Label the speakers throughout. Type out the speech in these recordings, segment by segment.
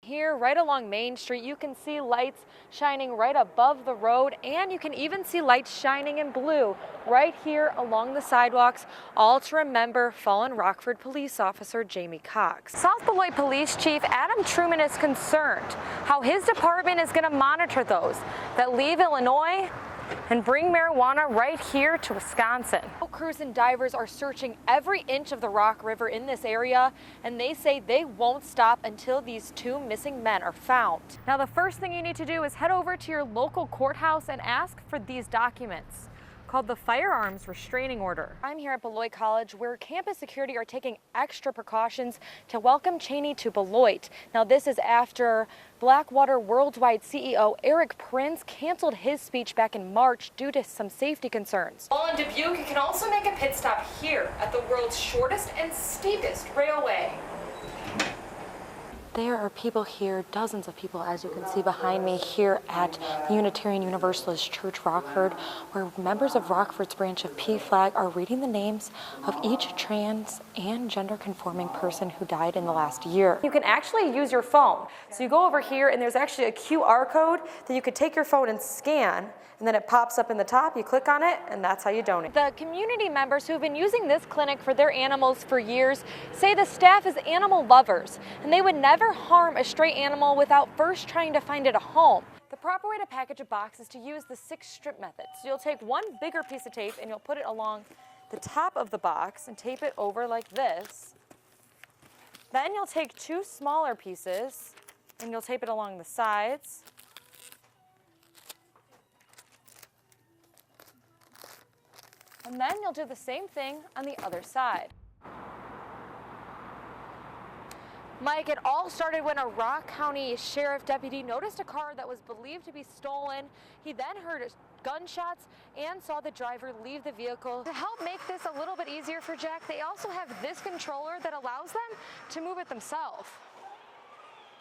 Speaker 1: Here, right along Main Street, you can see lights shining right above the road, and you can even see lights shining in blue right here along the sidewalks, all to remember fallen Rockford police officer Jamie Cox. South Beloit Police Chief Adam Truman is concerned how his department is going to monitor those that leave Illinois and bring marijuana right here to Wisconsin. Crews and divers are searching every inch of the Rock River in this area, and they say they won't stop until these two missing men are found. Now, the first thing you need to do is head over to your local courthouse and ask for these documents called the Firearms Restraining Order. I'm here at Beloit College, where campus security are taking extra precautions to welcome Cheney to Beloit. Now, this is after Blackwater Worldwide CEO Eric Prince canceled his speech back in March due to some safety concerns. While in Dubuque, you can also make a pit stop here at the world's shortest and steepest railway. There are people here, dozens of people, as you can see behind me, here at the Unitarian Universalist Church Rockford, where members of Rockford's branch of PFLAG are reading the names of each trans and gender-conforming person who died in the last year. You can actually use your phone. So you go over here, and there's actually a QR code that you could take your phone and scan, and then it pops up in the top, you click on it, and that's how you donate. The community members who have been using this clinic for their animals for years say the staff is animal lovers, and they would never harm a stray animal without first trying to find it a home. The proper way to package a box is to use the 6-strip method. So you'll take one bigger piece of tape and you'll put it along the top of the box and tape it over like this. Then you'll take 2 smaller pieces and you'll tape it along the sides. And then you'll do the same thing on the other side. Mike, it all started when a Rock County Sheriff deputy noticed a car that was believed to be stolen. He then heard gunshots and saw the driver leave the vehicle. To help make this a little bit easier for Jack, they also have this controller that allows them to move it themselves.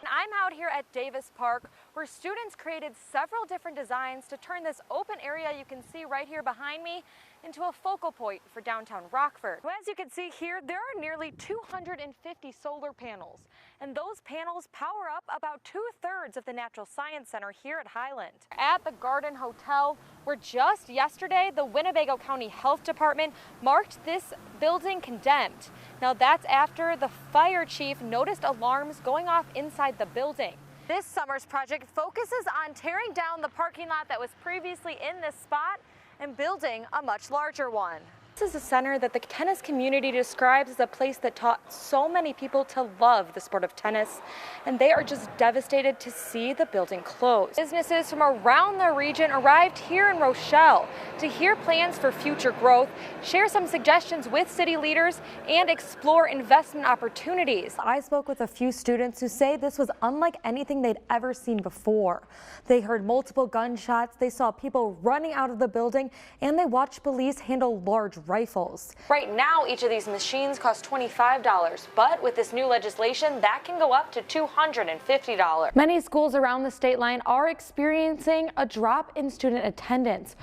Speaker 1: I'm out here at Davis Park, where students created several different designs to turn this open area you can see right here behind me into a focal point for downtown Rockford. As you can see here, there are nearly 250 solar panels, and those panels power up about 2/3 of the Natural Science Center here at Highland. At the Garden Hotel, where just yesterday the Winnebago County Health Department marked this building condemned. Now, that's after the fire chief noticed alarms going off inside the building. This summer's project focuses on tearing down the parking lot that was previously in this spot and building a much larger one. This is a center that the tennis community describes as a place that taught so many people to love the sport of tennis, and they are just devastated to see the building close. Businesses from around the region arrived here in Rochelle to hear plans for future growth, share some suggestions with city leaders, and explore investment opportunities. I spoke with a few students who say this was unlike anything they'd ever seen before. They heard multiple gunshots, they saw people running out of the building, and they watched police handle large rifles. Right now, each of these machines costs $25, but with this new legislation, that can go up to $250. Many schools around the state line are experiencing a drop in student attendance.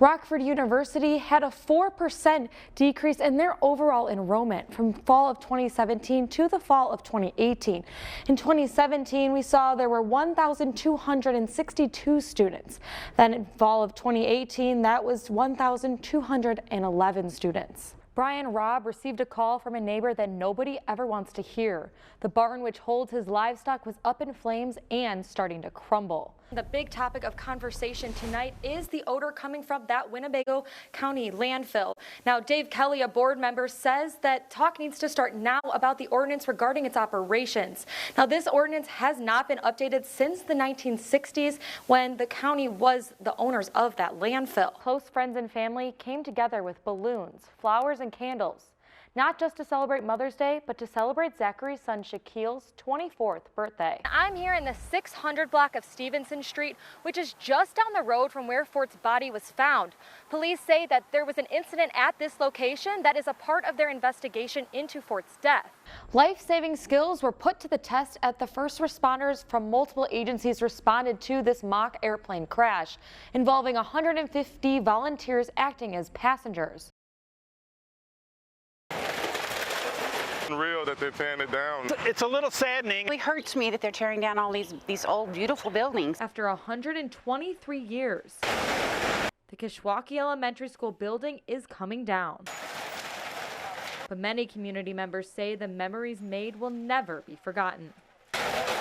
Speaker 1: Rockford University had a 4% decrease in their overall enrollment from fall of 2017 to the fall of 2018. In 2017, we saw there were 1,262 students. Then in fall of 2018, that was 1,211 students. Brian Robb received a call from a neighbor that nobody ever wants to hear. The barn which holds his livestock was up in flames and starting to crumble. The big topic of conversation tonight is the odor coming from that Winnebago County landfill. Now, Dave Kelly, a board member, says that talk needs to start now about the ordinance regarding its operations. Now, this ordinance has not been updated since the 1960s when the county was the owners of that landfill. Close friends and family came together with balloons, flowers, and candles. Not just to celebrate Mother's Day, but to celebrate Zachary's son Shaquille's 24th birthday. I'm here in the 600 block of Stevenson Street, which is just down the road from where Fort's body was found. Police say that there was an incident at this location that is a part of their investigation into Fort's death. Life-saving skills were put to the test as the first responders from multiple agencies responded to this mock airplane crash, involving 150 volunteers acting as passengers.
Speaker 2: Real that they're tearing it down.
Speaker 3: It's a little saddening.
Speaker 4: It really hurts me that they're tearing down all these old, beautiful buildings.
Speaker 1: After 123 years, the Kishwaukee Elementary School building is coming down. But many community members say the memories made will never be forgotten.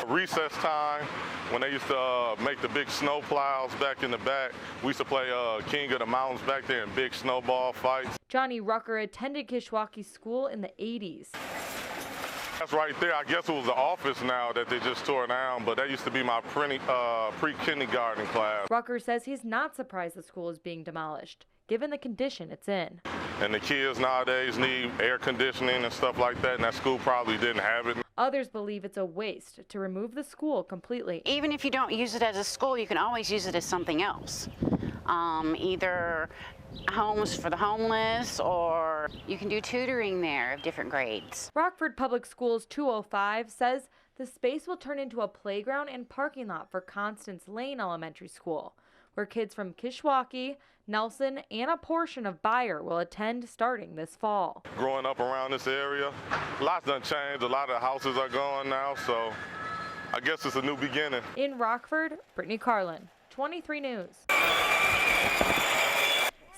Speaker 2: Recess time, when they used to make the big snow plows back in the back, we used to play King of the Mountains back there in big snowball fights.
Speaker 1: Johnny Rucker attended Kishwaukee School in the 80s.
Speaker 2: That's right there. I guess it was the office now that they just tore down, but that used to be my pre-kindergarten class.
Speaker 1: Rucker says he's not surprised the school is being demolished, given the condition it's in.
Speaker 2: And the kids nowadays need air conditioning and stuff like that, and that school probably didn't have it.
Speaker 1: Others believe it's a waste to remove the school completely.
Speaker 4: Even if you don't use it as a school, you can always use it as something else. Either homes for the homeless, or you can do tutoring there of different grades.
Speaker 1: Rockford Public Schools 205 says the space will turn into a playground and parking lot for Constance Lane Elementary School, where kids from Kishwaukee, Nelson, and a portion of Beyer will attend starting this fall.
Speaker 2: Growing up around this area, lots done changed. A lot of the houses are gone now, so I guess it's a new beginning.
Speaker 1: In Rockford, Brittany Karlin, 23 News.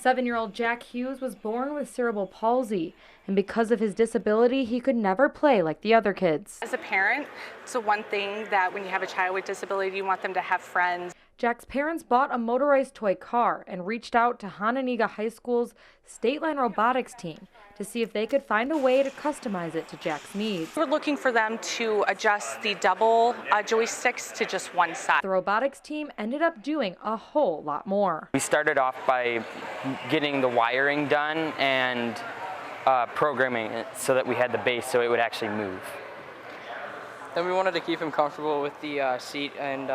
Speaker 1: 7-year-old Jack Hughes was born with cerebral palsy, and because of his disability, he could never play like the other kids.
Speaker 5: As a parent, it's the one thing that when you have a child with disability, you want them to have friends.
Speaker 1: Jack's parents bought a motorized toy car and reached out to Hononegah High School's State Line Robotics team to see if they could find a way to customize it to Jack's needs.
Speaker 5: We're looking for them to adjust the double joysticks to just one side.
Speaker 1: The robotics team ended up doing a whole lot more.
Speaker 6: We started off by getting the wiring done and programming it so that we had the base so it would actually move.
Speaker 7: Then we wanted to keep him comfortable with the seat, and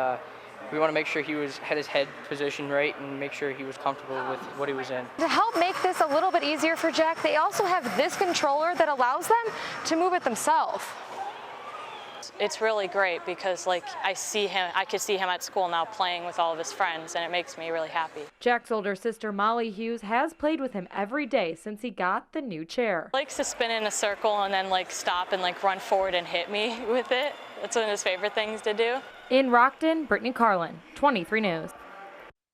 Speaker 7: we want to make sure he had his head positioned right and make sure he was comfortable with what he was in.
Speaker 1: To help make this a little bit easier for Jack, they also have this controller that allows them to move it themselves.
Speaker 8: It's really great because I could see him at school now playing with all of his friends, and it makes me really happy.
Speaker 1: Jack's older sister Molly Hughes has played with him every day since he got the new chair.
Speaker 8: He likes to spin in a circle and then stop and run forward and hit me with it. That's one of his favorite things to do.
Speaker 1: In Rockton, Brittany Karlin, 23 News.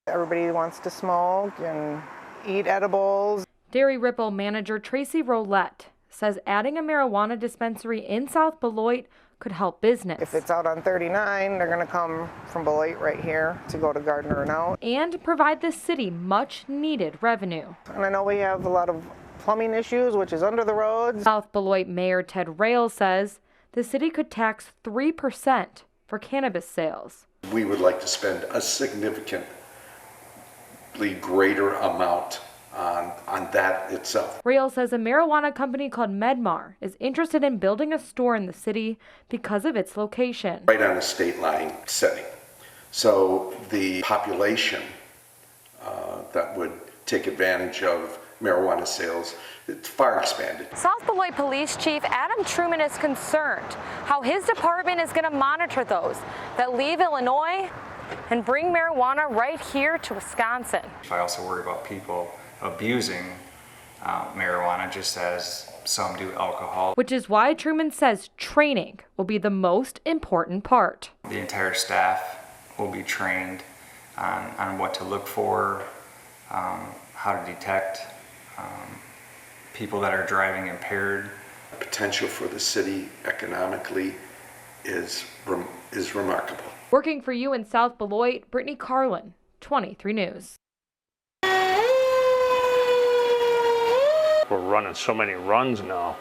Speaker 9: Everybody wants to smoke and eat edibles.
Speaker 1: Dairy Ripple manager Tracy Roulette says adding a marijuana dispensary in South Beloit could help business.
Speaker 9: If it's out on 39, they're going to come from Beloit right here to go to Gardner and out.
Speaker 1: And provide the city much needed revenue.
Speaker 9: And I know we have a lot of plumbing issues, which is under the roads.
Speaker 1: South Beloit Mayor Ted Rail says the city could tax 3% for cannabis sales.
Speaker 10: We would like to spend a significantly greater amount on that itself.
Speaker 1: Rail says a marijuana company called Medmar is interested in building a store in the city because of its location.
Speaker 10: Right on a state line setting. So the population that would take advantage of marijuana sales, it's far expanded.
Speaker 1: South Beloit Police Chief Adam Truman is concerned how his department is going to monitor those that leave Illinois and bring marijuana right here to Wisconsin.
Speaker 11: I also worry about people abusing marijuana just as some do alcohol.
Speaker 1: Which is why Truman says training will be the most important part.
Speaker 11: The entire staff will be trained on what to look for, how to detect people that are driving impaired.
Speaker 10: The potential for the city economically is remarkable.
Speaker 1: Working for you in South Beloit, Brittany Karlin, 23 News.
Speaker 3: We're running so many runs now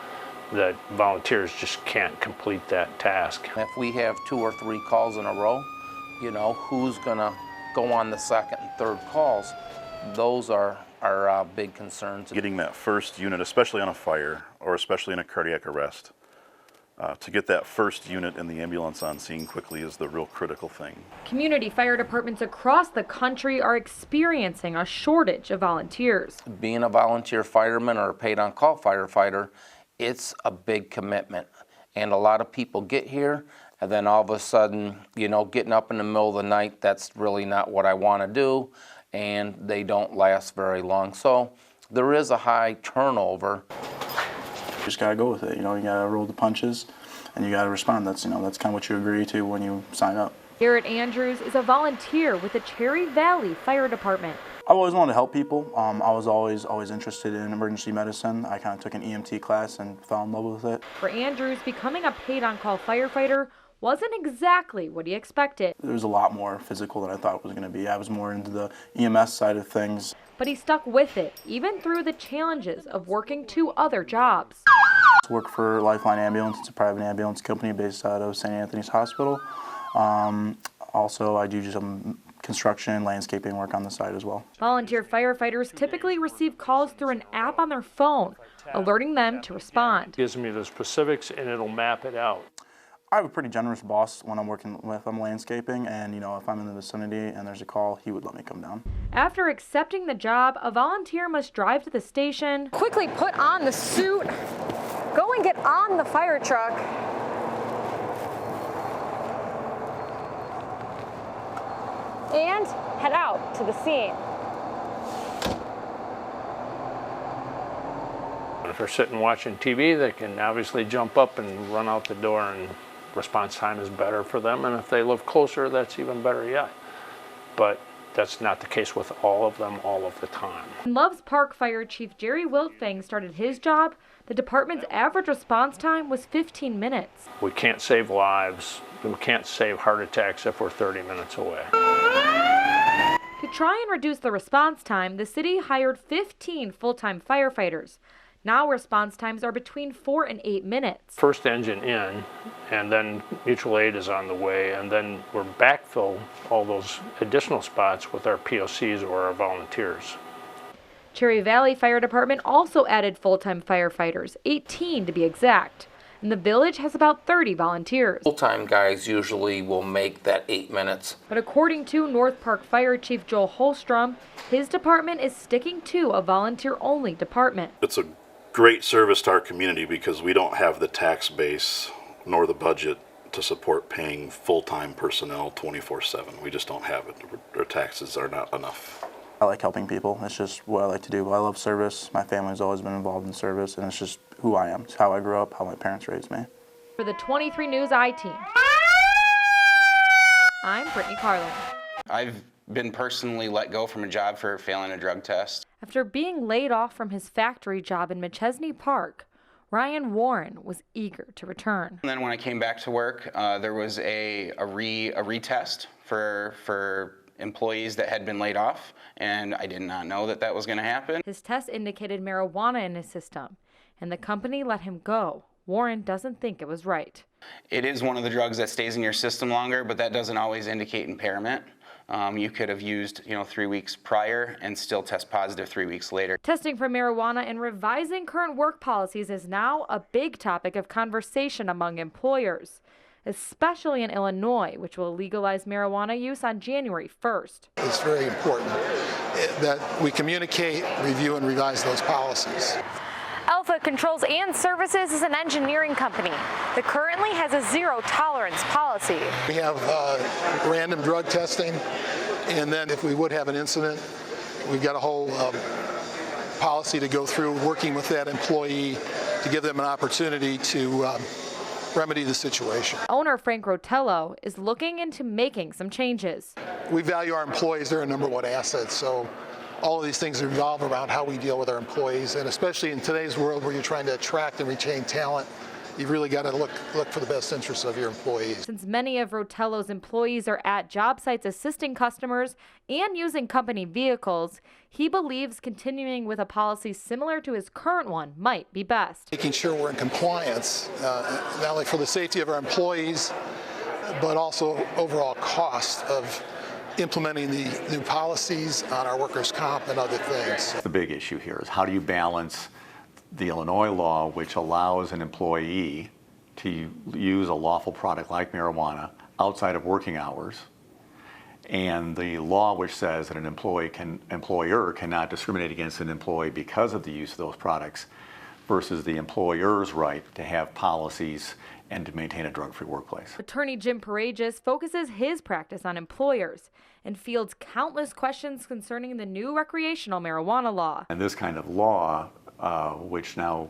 Speaker 3: that volunteers just can't complete that task.
Speaker 12: If we have 2 or 3 calls in a row, who's gonna go on the second and third calls? Those are our big concerns.
Speaker 13: Getting that first unit, especially on a fire or especially in a cardiac arrest, to get that first unit in the ambulance on scene quickly is the real critical thing.
Speaker 1: Community fire departments across the country are experiencing a shortage of volunteers.
Speaker 12: Being a volunteer fireman or a paid-on-call firefighter, it's a big commitment. And a lot of people get here, and then all of a sudden, getting up in the middle of the night, that's really not what I want to do, and they don't last very long. So there is a high turnover.
Speaker 14: just gotta go with it. You know, you gotta roll the punches, and you gotta respond. That's kind of what you agree to when you sign up.
Speaker 1: Garrett Andrews is a volunteer with the Cherry Valley Fire Department.
Speaker 14: I've always wanted to help people. I was always interested in emergency medicine. I kind of took an EMT class and fell in love with it.
Speaker 1: For Andrews, becoming a paid-on-call firefighter wasn't exactly what he expected.
Speaker 14: It was a lot more physical than I thought it was going to be. I was more into the EMS side of things.
Speaker 1: But he stuck with it, even through the challenges of working 2 other jobs.
Speaker 14: I work for Lifeline Ambulance. It's a private ambulance company based out of St. Anthony's Hospital. Also, I do just some construction, landscaping work on the side as well.
Speaker 1: Volunteer firefighters typically receive calls through an app on their phone, alerting them to respond.
Speaker 3: It gives me the specifics and it'll map it out.
Speaker 14: I have a pretty generous boss when I'm working with landscaping, and if I'm in the vicinity and there's a call, he would let me come down.
Speaker 1: After accepting the job, a volunteer must drive to the station, quickly put on the suit, go and get on the fire truck, and head out to the scene.
Speaker 3: If they're sitting watching TV, they can obviously jump up and run out the door, and response time is better for them. And if they live closer, that's even better yet. But that's not the case with all of them all of the time.
Speaker 1: When Loves Park Fire Chief Jerry Wiltfang started his job, the department's average response time was 15 minutes.
Speaker 3: We can't save lives. We can't save heart attacks if we're 30 minutes away.
Speaker 1: To try and reduce the response time, the city hired 15 full-time firefighters. Now response times are between 4 and 8 minutes.
Speaker 3: First engine in, and then mutual aid is on the way, and then we're backfill all those additional spots with our POCs or our volunteers.
Speaker 1: Cherry Valley Fire Department also added full-time firefighters, 18 to be exact. And the village has about 30 volunteers.
Speaker 12: Full-time guys usually will make that 8 minutes.
Speaker 1: But according to North Park Fire Chief Joel Holstrom, his department is sticking to a volunteer-only department.
Speaker 13: It's a great service to our community because we don't have the tax base nor the budget to support paying full-time personnel 24/7. We just don't have it. Our taxes are not enough.
Speaker 14: I like helping people. It's just what I like to do. I love service. My family's always been involved in service, and it's just who I am. It's how I grew up, how my parents raised me.
Speaker 1: For the 23 News I-Team, I'm Brittany Karlin.
Speaker 15: I've been personally let go from a job for failing a drug test.
Speaker 1: After being laid off from his factory job in McChesney Park, Ryan Warren was eager to return.
Speaker 15: And then when I came back to work, there was a retest for employees that had been laid off, and I did not know that was going to happen.
Speaker 1: His test indicated marijuana in his system, and the company let him go. Warren doesn't think it was right.
Speaker 15: It is one of the drugs that stays in your system longer, but that doesn't always indicate impairment. You could have used 3 weeks prior and still test positive 3 weeks later.
Speaker 1: Testing for marijuana and revising current work policies is now a big topic of conversation among employers, especially in Illinois, which will legalize marijuana use on January 1st.
Speaker 16: It's very important that we communicate, review, and revise those policies.
Speaker 1: Alpha Controls and Services is an engineering company that currently has a zero-tolerance policy.
Speaker 16: We have random drug testing, and then if we would have an incident, we've got a whole policy to go through, working with that employee to give them an opportunity to remedy the situation.
Speaker 1: Owner Frank Rotello is looking into making some changes.
Speaker 16: We value our employees. They're our number one asset, so all of these things revolve around how we deal with our employees, and especially in today's world where you're trying to attract and retain talent, you've really got to look for the best interests of your employees.
Speaker 1: Since many of Rotello's employees are at job sites assisting customers and using company vehicles, he believes continuing with a policy similar to his current one might be best.
Speaker 16: Making sure we're in compliance, not only for the safety of our employees, but also overall cost of implementing the new policies on our workers' comp and other things.
Speaker 17: The big issue here is how do you balance the Illinois law, which allows an employee to use a lawful product like marijuana outside of working hours, and the law which says that an employer cannot discriminate against an employee because of the use of those products, versus the employer's right to have policies and to maintain a drug-free workplace.
Speaker 1: Attorney Jim Paragus focuses his practice on employers and fields countless questions concerning the new recreational marijuana law.
Speaker 17: And this kind of law, which now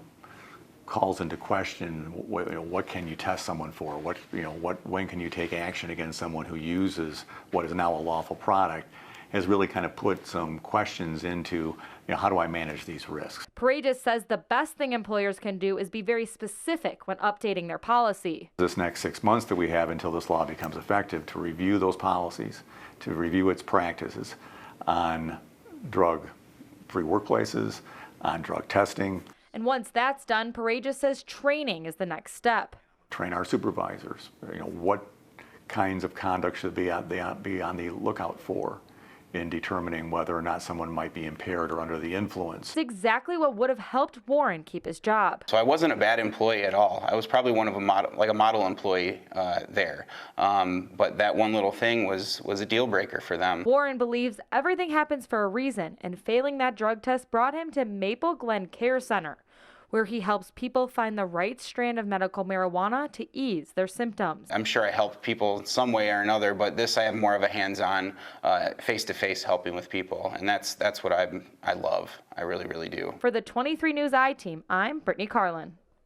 Speaker 17: calls into question what can you test someone for? When can you take action against someone who uses what is now a lawful product, has really kind of put some questions into how do I manage these risks.
Speaker 1: Paredes says the best thing employers can do is be very specific when updating their policy.
Speaker 17: This next 6 months that we have until this law becomes effective to review those policies, to review its practices on drug-free workplaces, on drug testing.
Speaker 1: And once that's done, Paredes says training is the next step.
Speaker 17: Train our supervisors. What kinds of conduct should they be on the lookout for in determining whether or not someone might be impaired or under the influence.
Speaker 1: It's exactly what would have helped Warren keep his job.
Speaker 15: So I wasn't a bad employee at all. I was probably one of a model employee there. But that one little thing was a deal breaker for them.
Speaker 1: Warren believes everything happens for a reason, and failing that drug test brought him to Maple Glen Care Center, where he helps people find the right strand of medical marijuana to ease their symptoms.
Speaker 15: I'm sure I help people in some way or another, but this I have more of a hands-on, face-to-face helping with people, and that's what I love. I really, really do.
Speaker 1: For the 23 News I team, I'm Brittany Karlin.